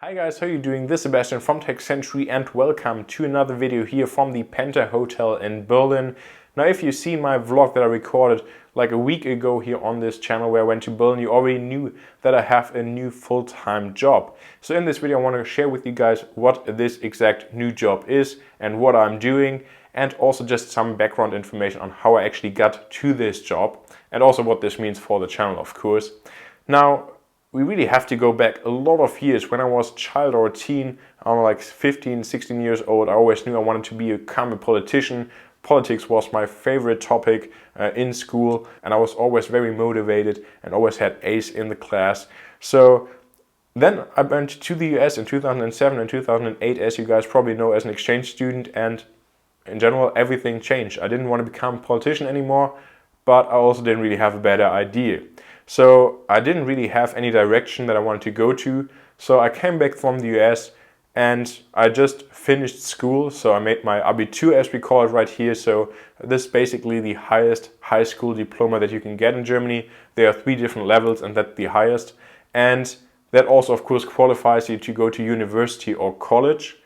Hi guys, how are you doing? This is Sebastian from techcentury and welcome to another video here from the Penta Hotel in Berlin. Now if you've seen my vlog that I recorded like a week ago here on this channel where I went to Berlin, you already knew that I have a new full-time job. So in this video I want to share with you guys what this exact new job is and what I'm doing, and also just some background information on how I actually got to this job and also what this means for the channel, of course. Now, we really have to go back a lot of years. When I was a child or a teen, I'm like 15, 16 years old, I always knew I wanted to become a politician. Politics was my favorite topic in school, and I was always very motivated and always had A's in the class. So then I went to the US in 2007 and 2008, as you guys probably know, as an exchange student, and in general everything changed. I didn't want to become a politician anymore, but I also didn't really have a better idea. So I didn't really have any direction that I wanted to go to. So I came back from the US and I just finished school. So I made my Abitur, as we call it right here. So this is basically the highest high school diploma that you can get in Germany. There are 3 different levels and that's the highest. And that also of course qualifies you to go to university or college.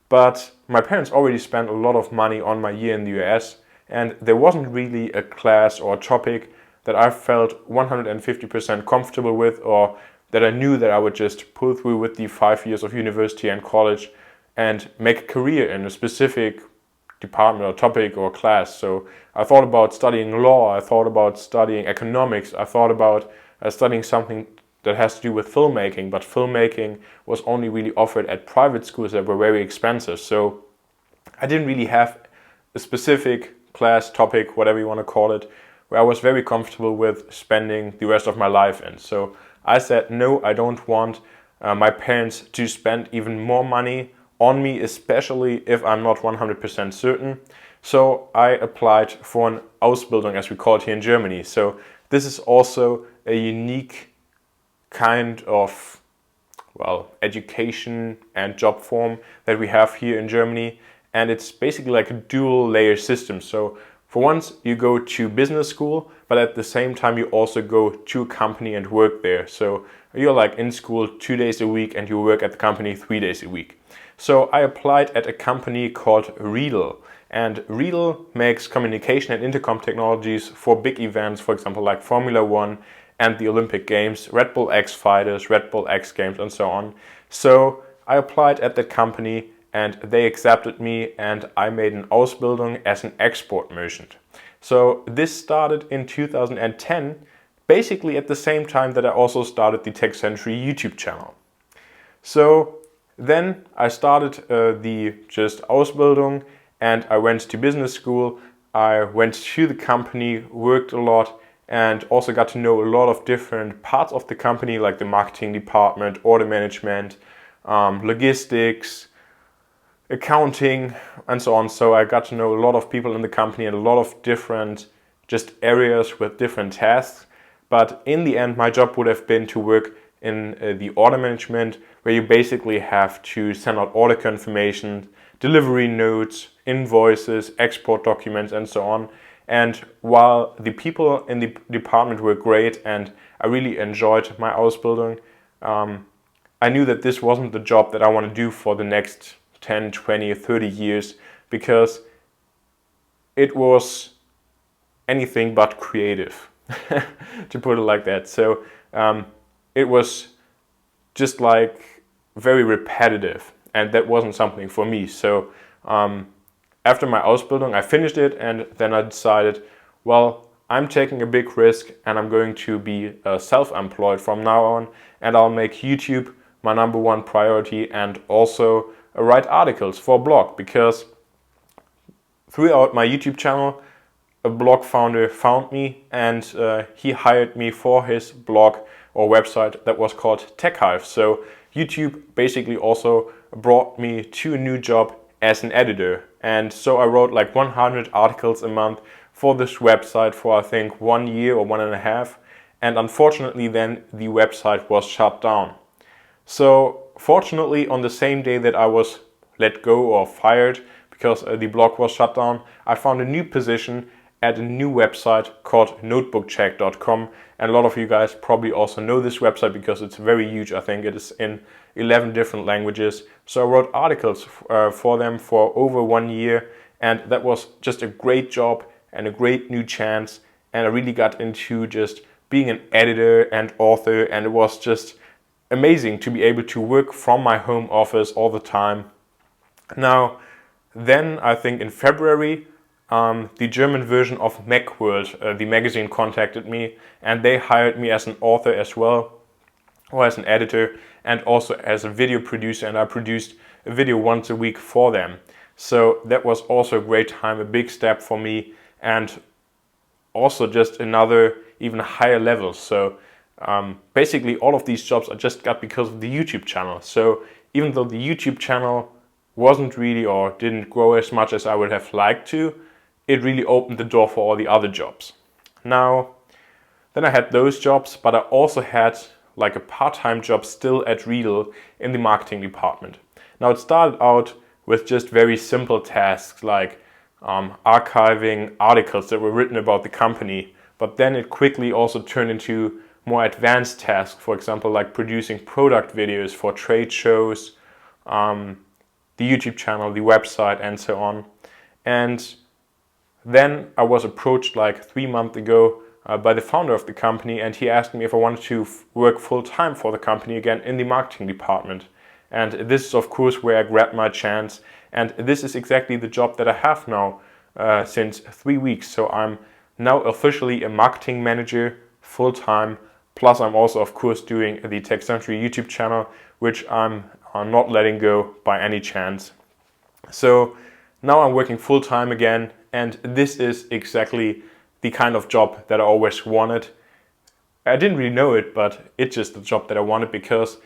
But my parents already spent a lot of money on my year in the US, and there wasn't really a class or a topic that I felt 150% comfortable with, or that I knew that I would just pull through with the 5 years of university and college and make a career in a specific department or topic or class. So I thought about studying law, I thought about studying economics, I thought about studying something that has to do with filmmaking, but filmmaking was only really offered at private schools that were very expensive. So I didn't really have a specific class, topic, whatever you want to call it, where I was very comfortable with spending the rest of my life in. So I said, no, I don't want my parents to spend even more money on me, especially if I'm not 100% certain. So I applied for an Ausbildung, as we call it here in Germany. So this is also a unique kind of, well, education and job form that we have here in Germany. And it's basically like a dual layer system. So for once, you go to business school, but at the same time, you also go to a company and work there. So you're like in school 2 days a week and you work at the company 3 days a week. So I applied at a company called Riedel. And Riedel makes communication and intercom technologies for big events, for example, like Formula 1 and the Olympic Games, Red Bull X Fighters, Red Bull X Games, and so on. So I applied at that company, and they accepted me, and I made an Ausbildung as an export merchant. So this started in 2010, basically at the same time that I also started the techcentury YouTube channel. So then I started the just Ausbildung, and I went to business school. I went to the company, worked a lot, and also got to know a lot of different parts of the company, like the marketing department, order management, logistics, accounting, and so on. So I got to know a lot of people in the company and a lot of different just areas with different tasks. But in the end, my job would have been to work in the order management, where you basically have to send out order confirmation, delivery notes, invoices, export documents, and so on. And while the people in the department were great and I really enjoyed my Ausbildung, I knew that this wasn't the job that I want to do for the next 10, 20, 30 years, because it was anything but creative, to put it like that. So it was just like very repetitive, and that wasn't something for me. So after my Ausbildung, I finished it, and then I decided, well, I'm taking a big risk and I'm going to be self-employed from now on, and I'll make YouTube my #1 priority and also write articles for a blog, because throughout my YouTube channel, a blog founder found me and he hired me for his blog or website that was called Tech Hive. So YouTube basically also brought me to a new job as an editor. And so I wrote like 100 articles a month for this website for I think 1 year or 1.5. And unfortunately then the website was shut down. So fortunately, on the same day that I was let go or fired because the blog was shut down, I found a new position at a new website called notebookcheck.com, and a lot of you guys probably also know this website because it's very huge. I think it is in 11 different languages. So I wrote articles for them for over 1 year, and that was just a great job and a great new chance, and I really got into just being an editor and author, and it was just amazing to be able to work from my home office all the time. Now, then I think in February, the German version of Macworld, the magazine, contacted me, and they hired me as an author as well, or as an editor, and also as a video producer, and I produced a video once a week for them. So that was also a great time, a big step for me, and also just another even higher level. So basically all of these jobs I just got because of the YouTube channel. So even though the YouTube channel wasn't really, or didn't grow as much as I would have liked to, it really opened the door for all the other jobs. Now, then I had those jobs, but I also had like a part-time job still at Riedel in the marketing department. Now it started out with just very simple tasks like archiving articles that were written about the company, but then it quickly also turned into more advanced tasks, for example, like producing product videos for trade shows, the YouTube channel, the website, and so on. And then I was approached like 3 months ago by the founder of the company, and he asked me if I wanted to work full-time for the company again in the marketing department. And this is of course where I grabbed my chance, and this is exactly the job that I have now since 3 weeks. So I'm now officially a marketing manager full-time, plus I'm also of course doing the techcentury YouTube channel, which I'm not letting go by any chance. So now I'm working full-time again, and this is exactly the kind of job that I always wanted. I didn't really know it, but it's just the job that I wanted because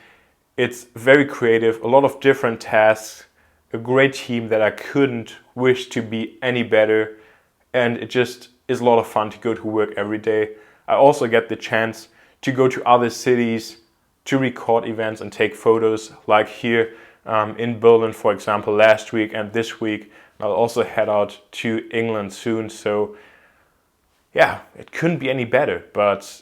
it's very creative, a lot of different tasks, a great team that I couldn't wish to be any better, and it just is a lot of fun to go to work every day. I also get the chance to go to other cities to record events and take photos, like here in Berlin, for example, last week and this week. I'll also head out to England soon, so yeah, it couldn't be any better. But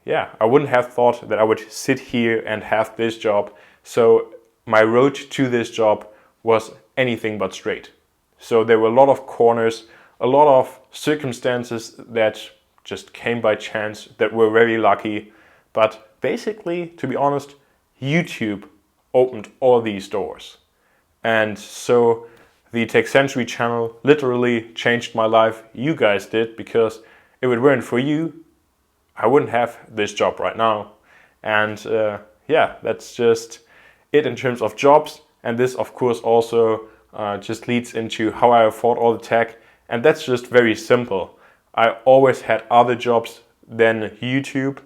yeah, I wouldn't have thought that I would sit here and have this job. So my road to this job was anything but straight. So there were a lot of corners, a lot of circumstances that just came by chance, that were very lucky. But basically, to be honest, YouTube opened all these doors. And so the techcentury channel literally changed my life. You guys did, because if it weren't for you, I wouldn't have this job right now. And yeah, that's just it in terms of jobs. And this of course also just leads into how I afford all the tech. And that's just very simple. I always had other jobs than YouTube,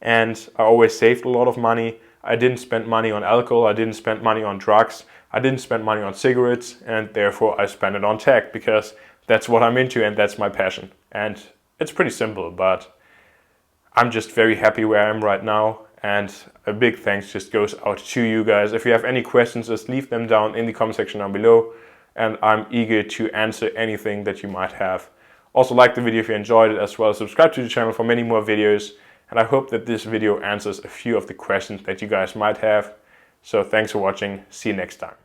and I always saved a lot of money. I didn't spend money on alcohol, I didn't spend money on drugs, I didn't spend money on cigarettes, and therefore I spent it on tech because that's what I'm into and that's my passion. And it's pretty simple, but I'm just very happy where I am right now, and a big thanks just goes out to you guys. If you have any questions, just leave them down in the comment section down below, and I'm eager to answer anything that you might have. Also, like the video if you enjoyed it, as well as subscribe to the channel for many more videos. And I hope that this video answers a few of the questions that you guys might have. So thanks for watching. See you next time.